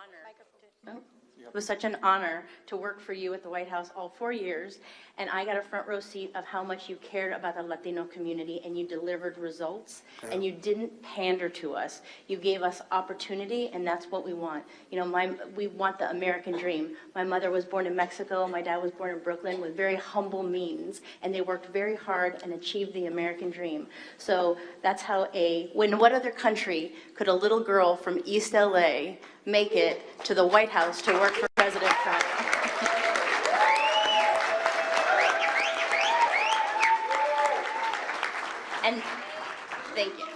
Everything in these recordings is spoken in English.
honor. It was such an honor to work for you at the White House all 4 years, and I got a front row seat of how much you cared about the Latino community, and you delivered results, and you didn't pander to us. You gave us opportunity, and that's what we want. You know, we want the American dream. My mother was born in Mexico, my dad was born in Brooklyn with very humble means, and they worked very hard and achieved the American dream. So that's how what other country could a little girl from East LA make it to the White House to work for President Trump? And thank you.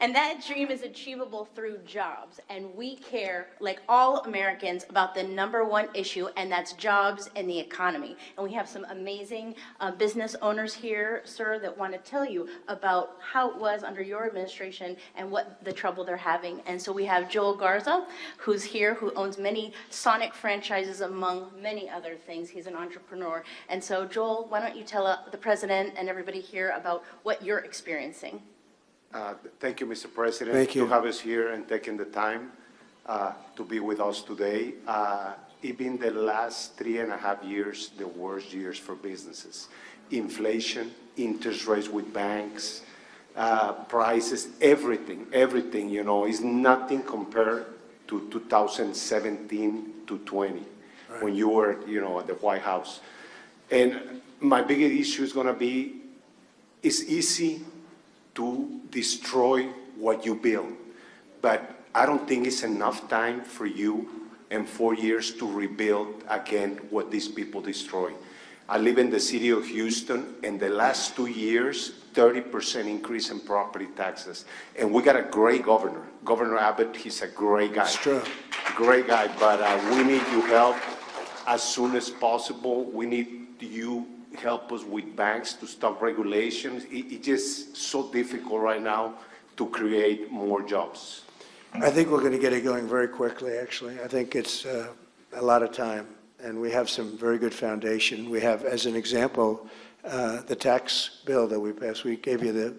And that dream is achievable through jobs. And we care, like all Americans, about the #1 issue, and that's jobs and the economy. And we have some amazing business owners here, sir, that want to tell you about how it was under your administration and what the trouble they're having. And so we have Joel Garza, who's here, who owns many Sonic franchises, among many other things. He's an entrepreneur. And so, Joel, why don't you tell the president and everybody here about what you're experiencing? Thank you, Mr. President, Thank you. to have us here and taking the time to be with us today. It's been the last 3.5 years, the worst years for businesses. Inflation, interest rates with banks, prices, everything, you know, is nothing compared to 2017 to 20, right, when you were, you know, at the White House. And my biggest issue is going to be, it's easy to destroy what you build, but I don't think it's enough time for you in 4 years to rebuild again what these people destroy. I live in the city of Houston. In the last 2 years, 30% increase in property taxes. And we got a great governor. Governor Abbott, he's a great guy. It's true. Great guy, but we need your help as soon as possible. We need you help us with banks to stop regulations. It's just so difficult right now to create more jobs. I think we're going to get it going very quickly, actually. I think it's a lot of time, and we have some very good foundation. We have, as an example, the tax bill that we passed. We gave you the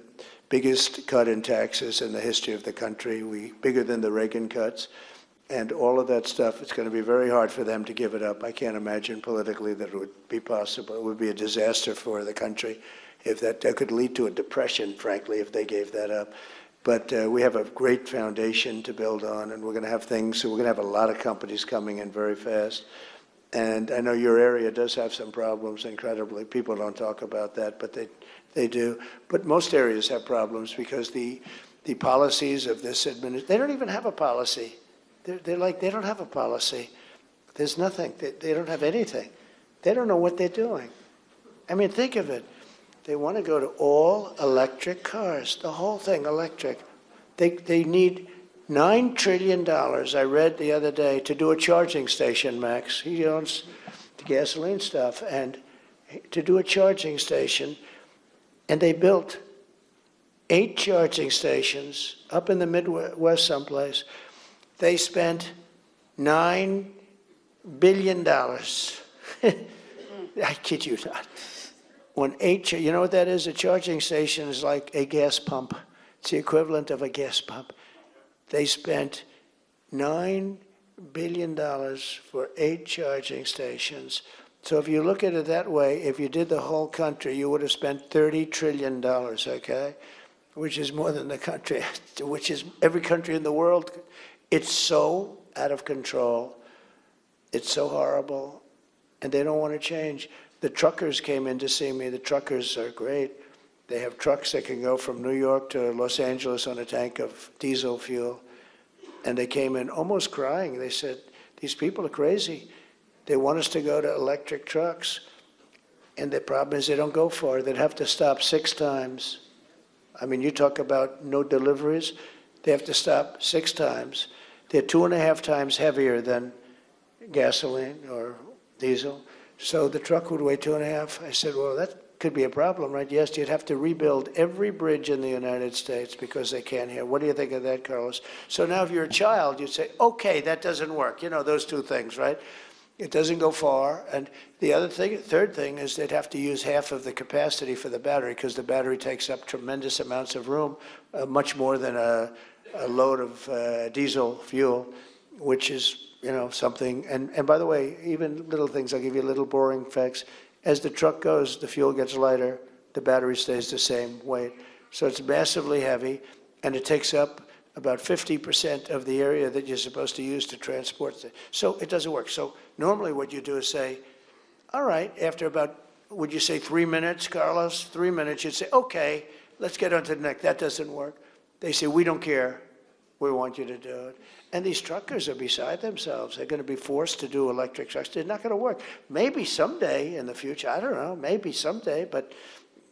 biggest cut in taxes in the history of the country, bigger than the Reagan cuts. And all of that stuff, it's going to be very hard for them to give it up. I can't imagine politically that it would be possible. It would be a disaster for the country if that could lead to a depression, frankly, if they gave that up. But we have a great foundation to build on, and we're going to have things. So we're going to have a lot of companies coming in very fast. And I know your area does have some problems, incredibly. People don't talk about that, but they do. But most areas have problems because the policies of this administration, they don't even have a policy. They're like, they don't have a policy. There's nothing. They don't have anything. They don't know what they're doing. I mean, think of it. They want to go to all electric cars, the whole thing electric. They need $9 trillion, I read the other day, to do a charging station, Max. He owns the gasoline stuff. And to do a charging station, and they built 8 charging stations up in the Midwest someplace. They spent $9 billion. I kid you not. You know what that is? A charging station is like a gas pump. It's the equivalent of a gas pump. They spent $9 billion for 8 charging stations. So if you look at it that way, if you did the whole country, you would have spent $30 trillion, okay? Which is more than the country, which is every country in the world. It's so out of control. It's so horrible. And they don't want to change. The truckers came in to see me. The truckers are great. They have trucks that can go from New York to Los Angeles on a tank of diesel fuel. And they came in almost crying. They said, these people are crazy. They want us to go to electric trucks. And the problem is they don't go far. They'd have to stop 6 times. I mean, you talk about no deliveries. They have to stop 6 times. They're 2.5 times heavier than gasoline or diesel. So the truck would weigh 2.5. I said, well, that could be a problem, right? Yes, you'd have to rebuild every bridge in the United States because they can't hear. What do you think of that, Carlos? So now if you're a child, you'd say, okay, that doesn't work. You know, those 2 things, right? It doesn't go far. And the other thing, third thing, is they'd have to use half of the capacity for the battery because the battery takes up tremendous amounts of room, much more than a load of diesel fuel. which is, something. And by the way, even little things, I'll give you little boring facts. As the truck goes, the fuel gets lighter, the battery stays the same weight. So it's massively heavy, and it takes up about 50% of the area that you're supposed to use to transport it. So it doesn't work. So normally what you do is say, all right, after about, would you say 3 minutes, Carlos? 3 minutes, you'd say, okay, let's get on to the next. That doesn't work. They say, we don't care. We want you to do it. And these truckers are beside themselves. They're going to be forced to do electric trucks. They're not going to work. Maybe someday in the future, I don't know, maybe someday, but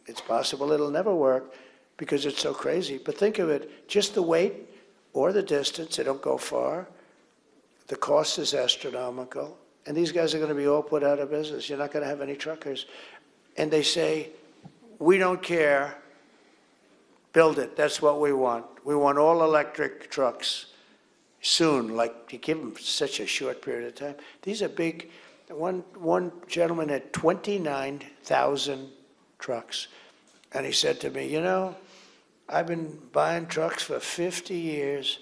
it's possible it'll never work because it's so crazy. But think of it, just the weight or the distance, they don't go far. The cost is astronomical. And these guys are going to be all put out of business. You're not going to have any truckers. And they say, we don't care. Build it. That's what we want. We want all electric trucks soon. Like, you give them such a short period of time. These are big. One gentleman had 29,000 trucks. And he said to me, I've been buying trucks for 50 years,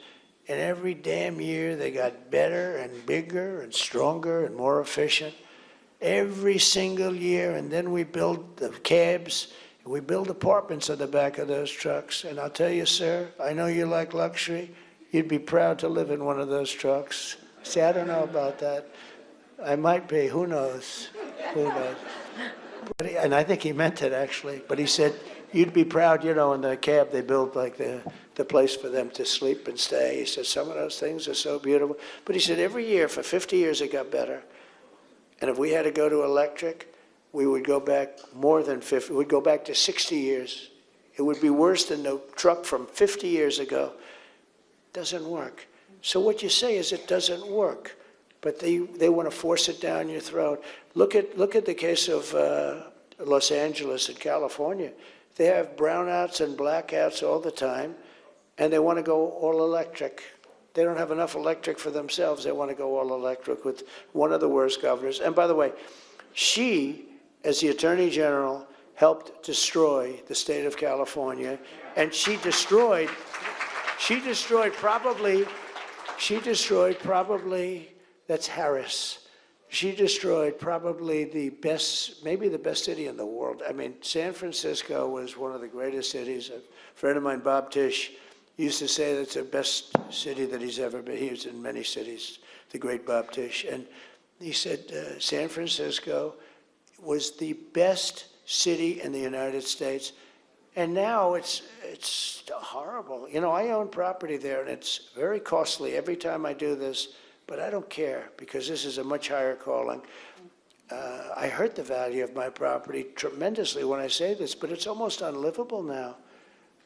and every damn year they got better and bigger and stronger and more efficient. Every single year, and then we build the cabs, and we build apartments on the back of those trucks. And I'll tell you, sir, I know you like luxury. You'd be proud to live in one of those trucks. See, I don't know about that. I might be, who knows? Who knows? And I think he meant it, actually. But he said, you'd be proud, in the cab they built like the place for them to sleep and stay. He said, some of those things are so beautiful. But he said, every year, for 50 years, it got better. And if we had to go to electric, we would go back more than 50. We'd go back to 60 years. It would be worse than the truck from 50 years ago. Doesn't work. So what you say is it doesn't work. But they want to force it down your throat. Look at the case of Los Angeles and California. They have brownouts and blackouts all the time, and they want to go all electric. They don't have enough electric for themselves. They want to go all electric with one of the worst governors. And by the way, she, as the Attorney General, helped destroy the state of California, and she destroyed probably, that's Harris. She destroyed probably maybe the best city in the world. I mean, San Francisco was one of the greatest cities. A friend of mine, Bob Tisch, used to say that's the best city that he's ever been. He was in many cities, the great Bob Tisch. And he said San Francisco was the best city in the United States. And now it's horrible. I own property there, and it's very costly every time I do this. But I don't care, because this is a much higher calling. I hurt the value of my property tremendously when I say this, but it's almost unlivable now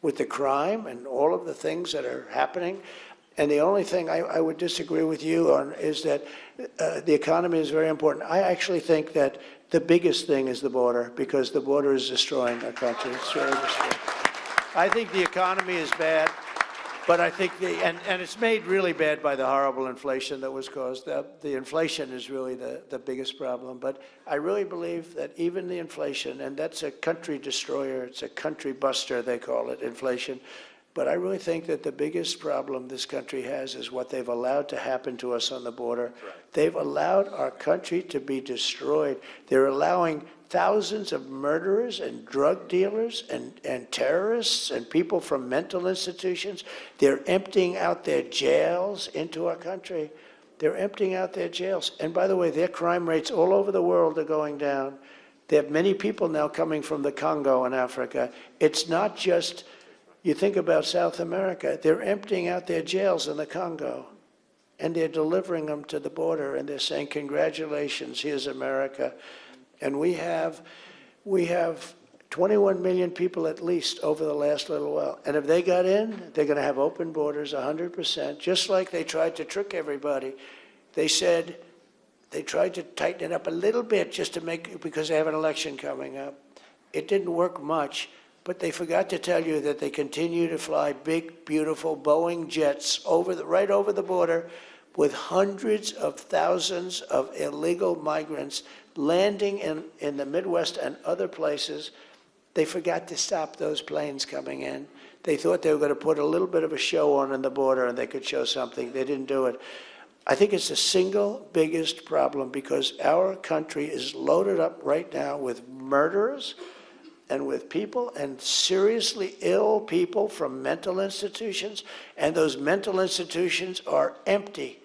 with the crime and all of the things that are happening. And the only thing I would disagree with you on is that the economy is very important. I actually think that the biggest thing is the border, because the border is destroying our country. It's really destroying. I think the economy is bad. But I think and it's made really bad by the horrible inflation that was caused. The inflation is really the biggest problem. But I really believe that even the inflation, and that's a country destroyer, it's a country buster, they call it, inflation. But I really think that the biggest problem this country has is what they've allowed to happen to us on the border. Right. They've allowed our country to be destroyed. They're allowing thousands of murderers and drug dealers and terrorists and people from mental institutions. They're emptying out their jails into our country. They're emptying out their jails. And by the way, their crime rates all over the world are going down. They have many people now coming from the Congo in Africa. It's not just, you think about South America, they're emptying out their jails in the Congo. And they're delivering them to the border, and they're saying, congratulations, here's America. And we have 21 million people at least over the last little while. And if they got in, they're going to have open borders 100%, just like they tried to trick everybody. They said they tried to tighten it up a little bit just to because they have an election coming up. It didn't work much, but they forgot to tell you that they continue to fly big, beautiful Boeing jets right over the border with hundreds of thousands of illegal migrants landing in the Midwest and other places. They forgot to stop those planes coming in. They thought they were going to put a little bit of a show on the border and they could show something. They didn't do it. I think it's the single biggest problem because our country is loaded up right now with murderers and with people and seriously ill people from mental institutions, and those mental institutions are empty,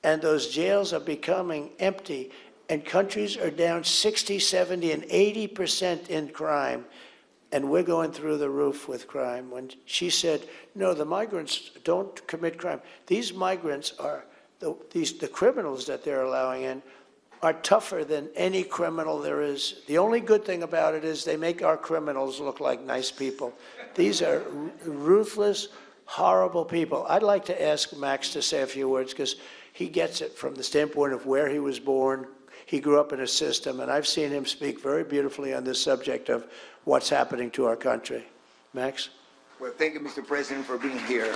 and those jails are becoming empty, and countries are down 60, 70, and 80% in crime, and we're going through the roof with crime. When she said, no, the migrants don't commit crime. These migrants are, the criminals that they're allowing in are tougher than any criminal there is. The only good thing about it is they make our criminals look like nice people. These are ruthless, horrible people. I'd like to ask Max to say a few words because he gets it from the standpoint of where he was born. He grew up in a system, and I've seen him speak very beautifully on this subject of what's happening to our country. Max? Well, thank you, Mr. President, for being here.